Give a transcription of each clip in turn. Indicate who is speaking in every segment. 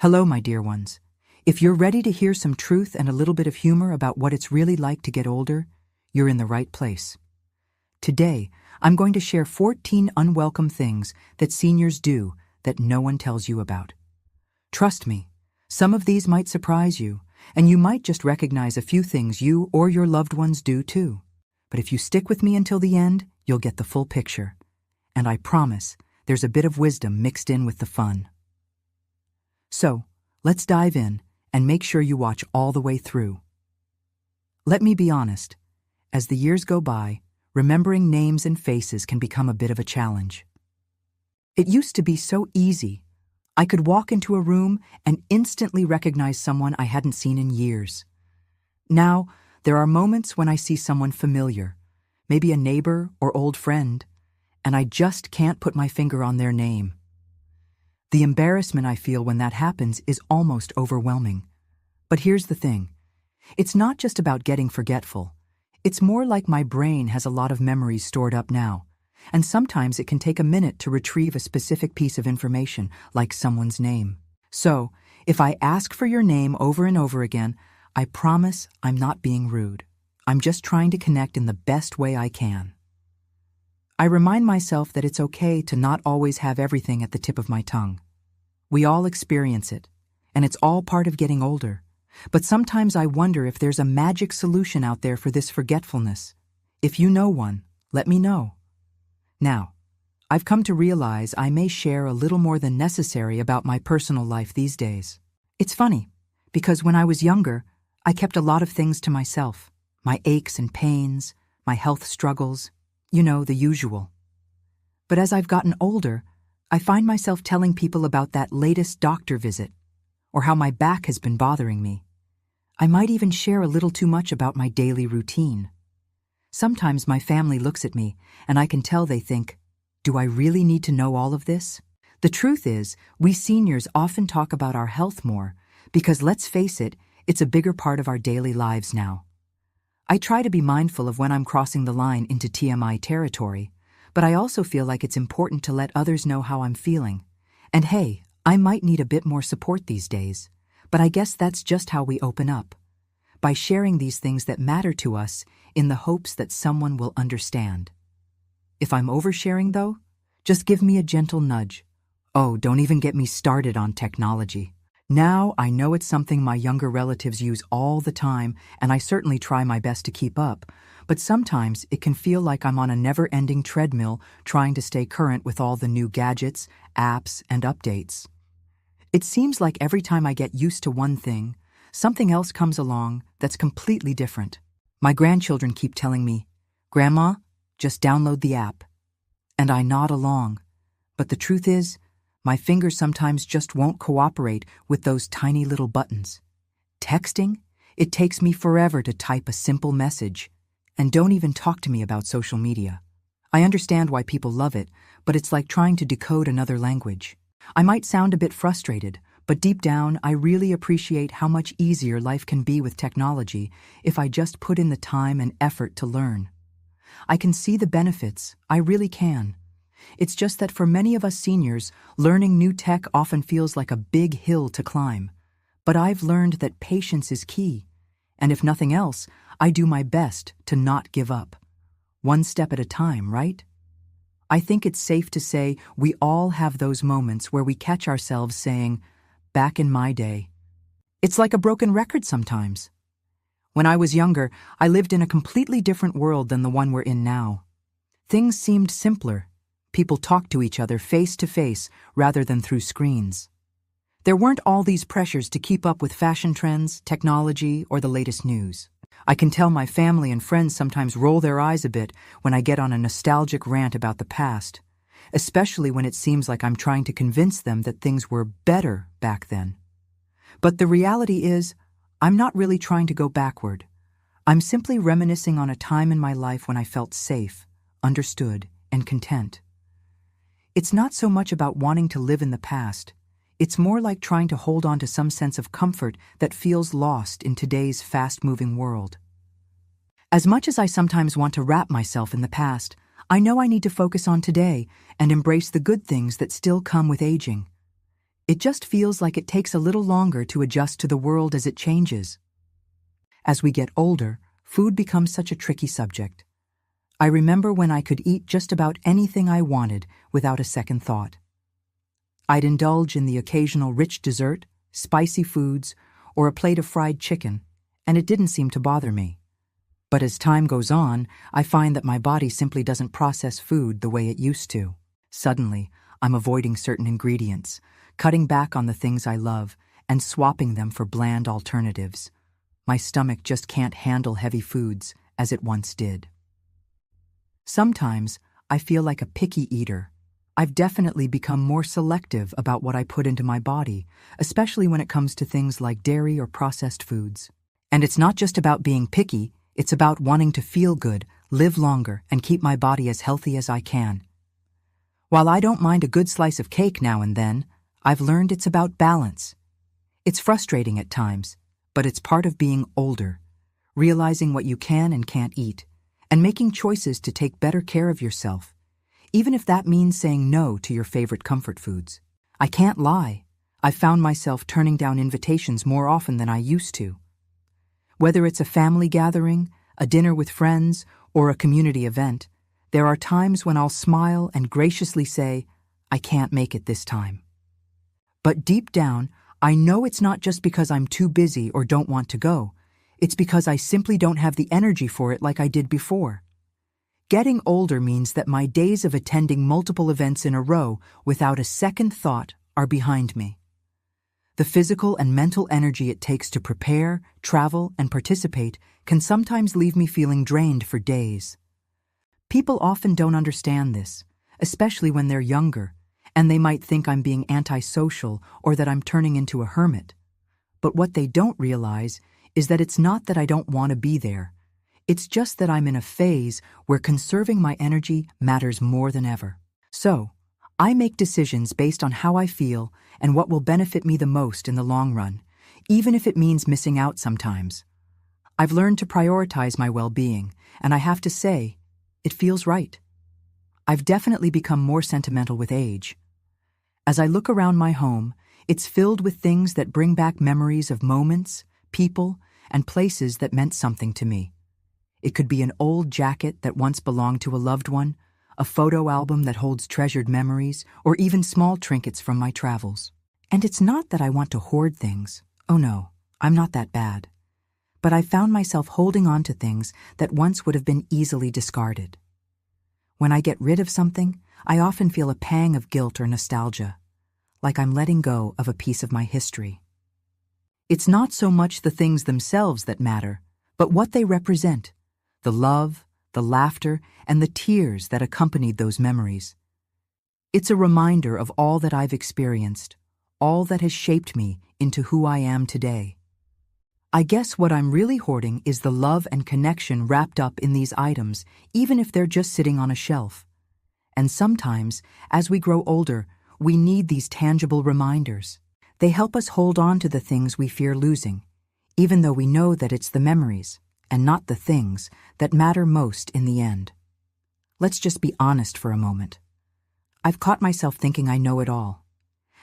Speaker 1: Hello, my dear ones. If you're ready to hear some truth and a little bit of humor about what it's really like to get older, you're in the right place. Today, I'm going to share 14 unwelcome things that seniors do that no one tells you about. Trust me, some of these might surprise you, and you might just recognize a few things you or your loved ones do too. But if you stick with me until the end, you'll get the full picture. And I promise, there's a bit of wisdom mixed in with the fun. So, let's dive in and make sure you watch all the way through. Let me be honest, as the years go by, remembering names and faces can become a bit of a challenge. It used to be so easy. I could walk into a room and instantly recognize someone I hadn't seen in years. Now, there are moments when I see someone familiar, maybe a neighbor or old friend, and I just can't put my finger on their name. The embarrassment I feel when that happens is almost overwhelming. But here's the thing. It's not just about getting forgetful. It's more like my brain has a lot of memories stored up now, and sometimes it can take a minute to retrieve a specific piece of information, like someone's name. So, if I ask for your name over and over again, I promise I'm not being rude. I'm just trying to connect in the best way I can. I remind myself that it's okay to not always have everything at the tip of my tongue. We all experience it, and it's all part of getting older. But sometimes I wonder if there's a magic solution out there for this forgetfulness. If you know one, let me know. Now, I've come to realize I may share a little more than necessary about my personal life these days. It's funny, because when I was younger, I kept a lot of things to myself. My aches and pains, my health struggles, the usual. But as I've gotten older, I find myself telling people about that latest doctor visit, or how my back has been bothering me. I might even share a little too much about my daily routine. Sometimes my family looks at me, and I can tell they think, do I really need to know all of this? The truth is, we seniors often talk about our health more, because let's face it, it's a bigger part of our daily lives now. I try to be mindful of when I'm crossing the line into TMI territory, but I also feel like it's important to let others know how I'm feeling. And hey, I might need a bit more support these days, but I guess that's just how we open up, by sharing these things that matter to us in the hopes that someone will understand. If I'm oversharing, though, just give me a gentle nudge. Oh, don't even get me started on technology. Now I know it's something my younger relatives use all the time, and I certainly try my best to keep up, but sometimes it can feel like I'm on a never-ending treadmill trying to stay current with all the new gadgets, apps, and updates. It seems like every time I get used to one thing, something else comes along that's completely different. My grandchildren keep telling me, "Grandma, just download the app." And I nod along, but the truth is, my fingers sometimes just won't cooperate with those tiny little buttons. Texting? It takes me forever to type a simple message. And don't even talk to me about social media. I understand why people love it, but it's like trying to decode another language. I might sound a bit frustrated, but deep down, I really appreciate how much easier life can be with technology if I just put in the time and effort to learn. I can see the benefits, I really can. It's just that for many of us seniors, learning new tech often feels like a big hill to climb. But I've learned that patience is key, and if nothing else, I do my best to not give up. One step at a time, right? I think it's safe to say we all have those moments where we catch ourselves saying, "Back in my day." It's like a broken record sometimes. When I was younger, I lived in a completely different world than the one we're in now. Things seemed simpler. People talked to each other face to face rather than through screens. There weren't all these pressures to keep up with fashion trends, technology, or the latest news. I can tell my family and friends sometimes roll their eyes a bit when I get on a nostalgic rant about the past, especially when it seems like I'm trying to convince them that things were better back then. But the reality is, I'm not really trying to go backward. I'm simply reminiscing on a time in my life when I felt safe, understood, and content. It's not so much about wanting to live in the past. It's more like trying to hold on to some sense of comfort that feels lost in today's fast-moving world. As much as I sometimes want to wrap myself in the past, I know I need to focus on today and embrace the good things that still come with aging. It just feels like it takes a little longer to adjust to the world as it changes. As we get older, food becomes such a tricky subject. I remember when I could eat just about anything I wanted without a second thought. I'd indulge in the occasional rich dessert, spicy foods, or a plate of fried chicken, and it didn't seem to bother me. But as time goes on, I find that my body simply doesn't process food the way it used to. Suddenly, I'm avoiding certain ingredients, cutting back on the things I love, and swapping them for bland alternatives. My stomach just can't handle heavy foods as it once did. Sometimes, I feel like a picky eater. I've definitely become more selective about what I put into my body, especially when it comes to things like dairy or processed foods. And it's not just about being picky, it's about wanting to feel good, live longer, and keep my body as healthy as I can. While I don't mind a good slice of cake now and then, I've learned it's about balance. It's frustrating at times, but it's part of being older, realizing what you can and can't eat, and making choices to take better care of yourself, even if that means saying no to your favorite comfort foods. I can't lie, I've found myself turning down invitations more often than I used to. Whether it's a family gathering, a dinner with friends, or a community event, there are times when I'll smile and graciously say, "I can't make it this time." But deep down, I know it's not just because I'm too busy or don't want to go. It's because I simply don't have the energy for it like I did before. Getting older means that my days of attending multiple events in a row without a second thought are behind me. The physical and mental energy it takes to prepare, travel, and participate can sometimes leave me feeling drained for days. People often don't understand this, especially when they're younger, and they might think I'm being antisocial or that I'm turning into a hermit. But what they don't realize is that it's not that I don't want to be there. It's just that I'm in a phase where conserving my energy matters more than ever. So, I make decisions based on how I feel and what will benefit me the most in the long run, even if it means missing out sometimes. I've learned to prioritize my well-being, and I have to say, it feels right. I've definitely become more sentimental with age. As I look around my home, it's filled with things that bring back memories of moments, people, and places that meant something to me. It could be an old jacket that once belonged to a loved one, a photo album that holds treasured memories, or even small trinkets from my travels. And it's not that I want to hoard things. Oh no, I'm not that bad. But I found myself holding on to things that once would have been easily discarded. When I get rid of something, I often feel a pang of guilt or nostalgia, like I'm letting go of a piece of my history. It's not so much the things themselves that matter, but what they represent, the love, the laughter, and the tears that accompanied those memories. It's a reminder of all that I've experienced, all that has shaped me into who I am today. I guess what I'm really hoarding is the love and connection wrapped up in these items, even if they're just sitting on a shelf. And sometimes, as we grow older, we need these tangible reminders. They help us hold on to the things we fear losing, even though we know that it's the memories, and not the things, that matter most in the end. Let's just be honest for a moment. I've caught myself thinking I know it all.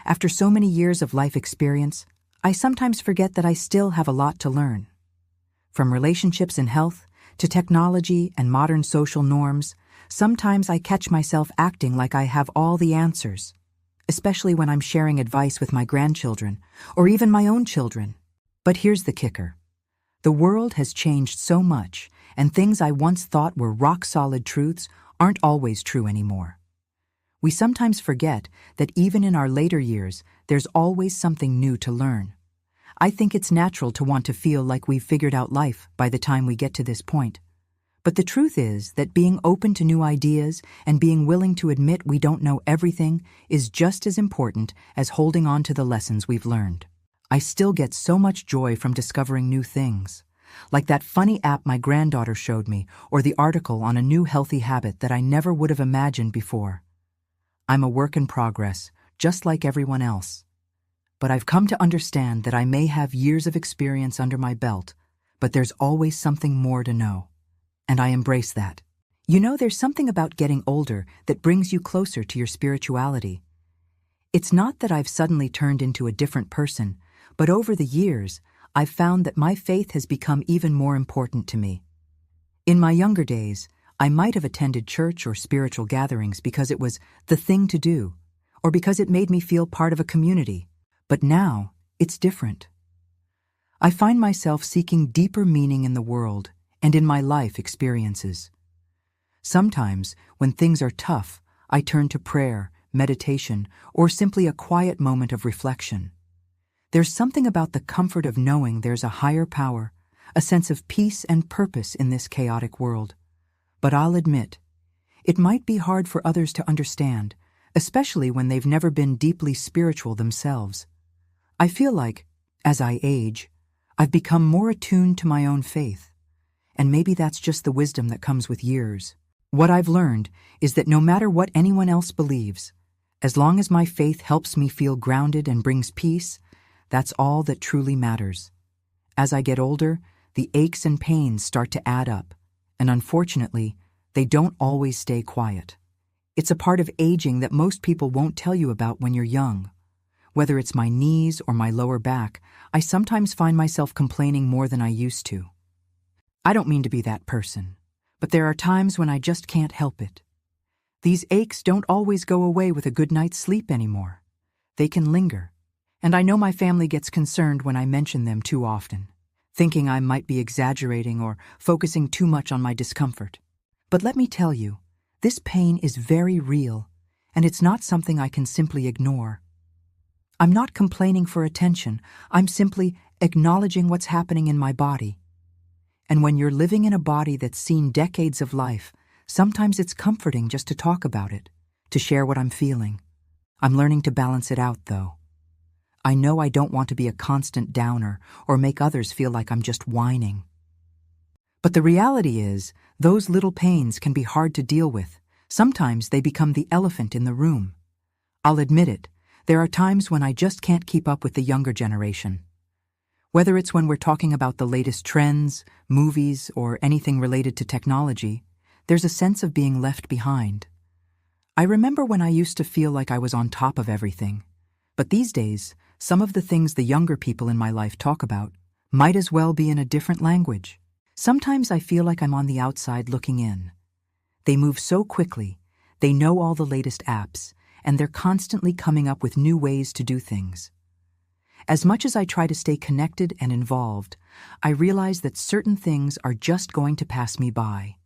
Speaker 1: After so many years of life experience, I sometimes forget that I still have a lot to learn. From relationships and health, to technology and modern social norms, sometimes I catch myself acting like I have all the answers, especially when I'm sharing advice with my grandchildren, or even my own children. But here's the kicker. The world has changed so much, and things I once thought were rock-solid truths aren't always true anymore. We sometimes forget that even in our later years, there's always something new to learn. I think it's natural to want to feel like we've figured out life by the time we get to this point. But the truth is that being open to new ideas and being willing to admit we don't know everything is just as important as holding on to the lessons we've learned. I still get so much joy from discovering new things, like that funny app my granddaughter showed me, or the article on a new healthy habit that I never would have imagined before. I'm a work in progress, just like everyone else. But I've come to understand that I may have years of experience under my belt, but there's always something more to know. And I embrace that. You know, there's something about getting older that brings you closer to your spirituality. It's not that I've suddenly turned into a different person, but over the years, I've found that my faith has become even more important to me. In my younger days, I might have attended church or spiritual gatherings because it was the thing to do, or because it made me feel part of a community. But now, it's different. I find myself seeking deeper meaning in the world and in my life experiences. Sometimes, when things are tough, I turn to prayer, meditation, or simply a quiet moment of reflection. There's something about the comfort of knowing there's a higher power, a sense of peace and purpose in this chaotic world. But I'll admit, it might be hard for others to understand, especially when they've never been deeply spiritual themselves. I feel like, as I age, I've become more attuned to my own faith. And maybe that's just the wisdom that comes with years. What I've learned is that no matter what anyone else believes, as long as my faith helps me feel grounded and brings peace, that's all that truly matters. As I get older, the aches and pains start to add up, and unfortunately, they don't always stay quiet. It's a part of aging that most people won't tell you about when you're young. Whether it's my knees or my lower back, I sometimes find myself complaining more than I used to. I don't mean to be that person, but there are times when I just can't help it. These aches don't always go away with a good night's sleep anymore. They can linger, and I know my family gets concerned when I mention them too often, thinking I might be exaggerating or focusing too much on my discomfort. But let me tell you, this pain is very real, and it's not something I can simply ignore. I'm not complaining for attention, I'm simply acknowledging what's happening in my body. And when you're living in a body that's seen decades of life, sometimes it's comforting just to talk about it, to share what I'm feeling. I'm learning to balance it out, though. I know I don't want to be a constant downer or make others feel like I'm just whining. But the reality is, those little pains can be hard to deal with. Sometimes they become the elephant in the room. I'll admit it, there are times when I just can't keep up with the younger generation. Whether it's when we're talking about the latest trends, movies, or anything related to technology, there's a sense of being left behind. I remember when I used to feel like I was on top of everything. But these days, some of the things the younger people in my life talk about might as well be in a different language. Sometimes I feel like I'm on the outside looking in. They move so quickly, they know all the latest apps, and they're constantly coming up with new ways to do things. As much as I try to stay connected and involved, I realize that certain things are just going to pass me by.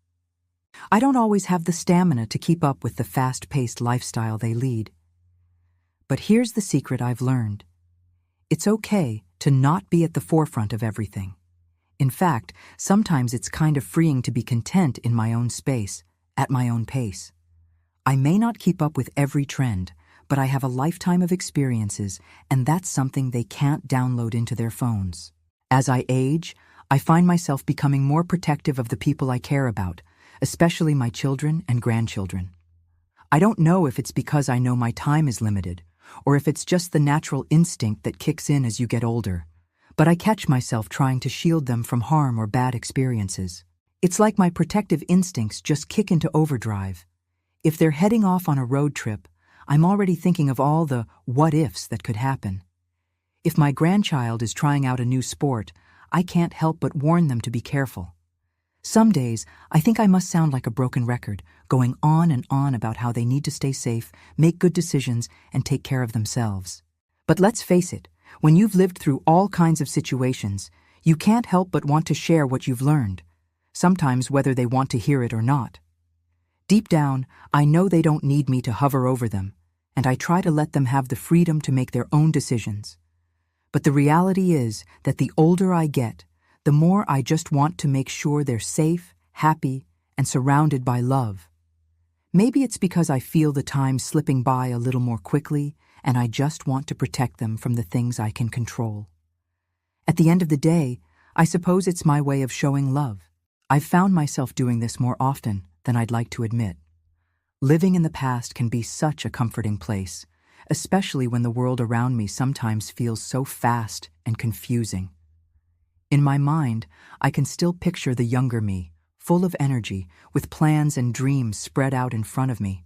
Speaker 1: I don't always have the stamina to keep up with the fast-paced lifestyle they lead. But here's the secret I've learned. It's okay to not be at the forefront of everything. In fact, sometimes it's kind of freeing to be content in my own space, at my own pace. I may not keep up with every trend, but I have a lifetime of experiences, and that's something they can't download into their phones. As I age, I find myself becoming more protective of the people I care about, especially my children and grandchildren. I don't know if it's because I know my time is limited, or if it's just the natural instinct that kicks in as you get older, but I catch myself trying to shield them from harm or bad experiences. It's like my protective instincts just kick into overdrive. If they're heading off on a road trip, I'm already thinking of all the what-ifs that could happen. If my grandchild is trying out a new sport, I can't help but warn them to be careful. Some days, I think I must sound like a broken record, going on and on about how they need to stay safe, make good decisions, and take care of themselves. But let's face it, when you've lived through all kinds of situations, you can't help but want to share what you've learned, sometimes whether they want to hear it or not. Deep down, I know they don't need me to hover over them, and I try to let them have the freedom to make their own decisions. But the reality is that the older I get, the more I just want to make sure they're safe, happy, and surrounded by love. Maybe it's because I feel the time slipping by a little more quickly, and I just want to protect them from the things I can control. At the end of the day, I suppose it's my way of showing love. I've found myself doing this more often than I'd like to admit. Living in the past can be such a comforting place, especially when the world around me sometimes feels so fast and confusing. In my mind, I can still picture the younger me, full of energy, with plans and dreams spread out in front of me.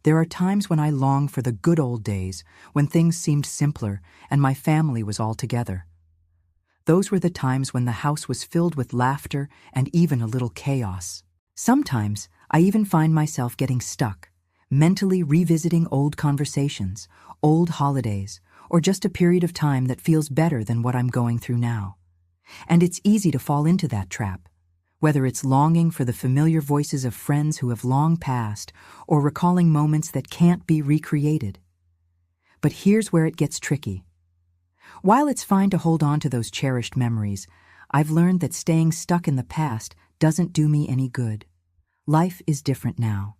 Speaker 1: There are times when I long for the good old days, when things seemed simpler and my family was all together. Those were the times when the house was filled with laughter and even a little chaos. Sometimes I even find myself getting stuck, mentally revisiting old conversations, old holidays, or just a period of time that feels better than what I'm going through now. And it's easy to fall into that trap, whether it's longing for the familiar voices of friends who have long passed or recalling moments that can't be recreated. But here's where it gets tricky. While it's fine to hold on to those cherished memories, I've learned that staying stuck in the past doesn't do me any good. Life is different now,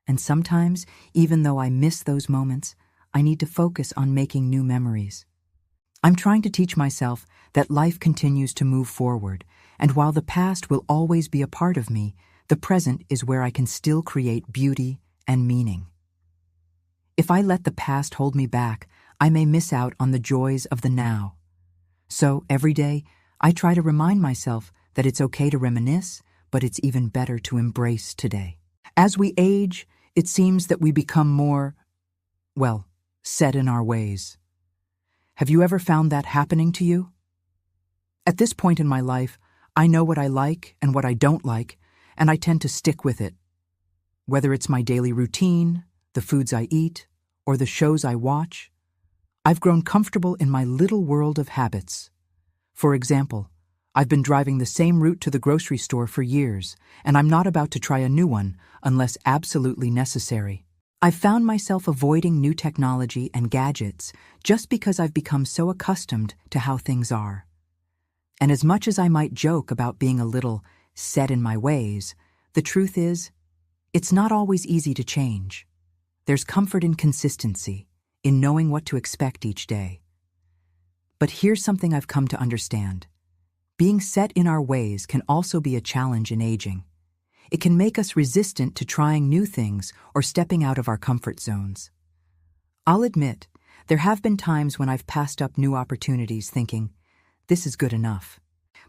Speaker 1: and sometimes, even though I miss those moments, I need to focus on making new memories. I'm trying to teach myself that life continues to move forward, and while the past will always be a part of me, the present is where I can still create beauty and meaning. If I let the past hold me back, I may miss out on the joys of the now. So, every day, I try to remind myself that it's okay to reminisce, but it's even better to embrace today. As we age, it seems that we become more, set in our ways. Have you ever found that happening to you? At this point in my life, I know what I like and what I don't like, and I tend to stick with it. Whether it's my daily routine, the foods I eat, or the shows I watch, I've grown comfortable in my little world of habits. For example, I've been driving the same route to the grocery store for years, and I'm not about to try a new one unless absolutely necessary. I've found myself avoiding new technology and gadgets just because I've become so accustomed to how things are. And as much as I might joke about being a little set in my ways, the truth is, it's not always easy to change. There's comfort in consistency, in knowing what to expect each day. But here's something I've come to understand. Being set in our ways can also be a challenge in aging. It can make us resistant to trying new things or stepping out of our comfort zones. I'll admit, there have been times when I've passed up new opportunities thinking, this is good enough.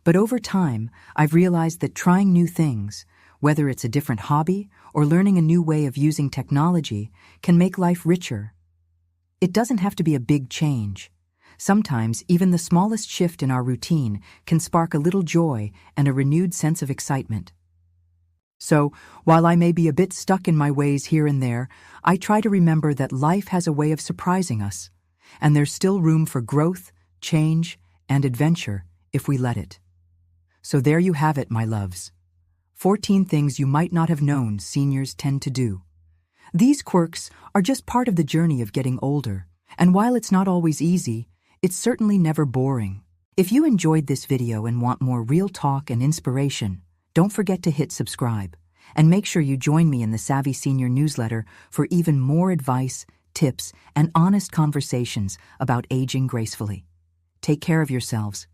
Speaker 1: But over time, I've realized that trying new things, whether it's a different hobby or learning a new way of using technology, can make life richer. It doesn't have to be a big change. Sometimes, even the smallest shift in our routine can spark a little joy and a renewed sense of excitement. So, while I may be a bit stuck in my ways here and there, I try to remember that life has a way of surprising us, and there's still room for growth, change, and adventure if we let it. So there you have it, my loves. 14 things you might not have known seniors tend to do. These quirks are just part of the journey of getting older, and while it's not always easy, it's certainly never boring. If you enjoyed this video and want more real talk and inspiration, don't forget to hit subscribe, and make sure you join me in the Savvy Senior newsletter for even more advice, tips, and honest conversations about aging gracefully. Take care of yourselves.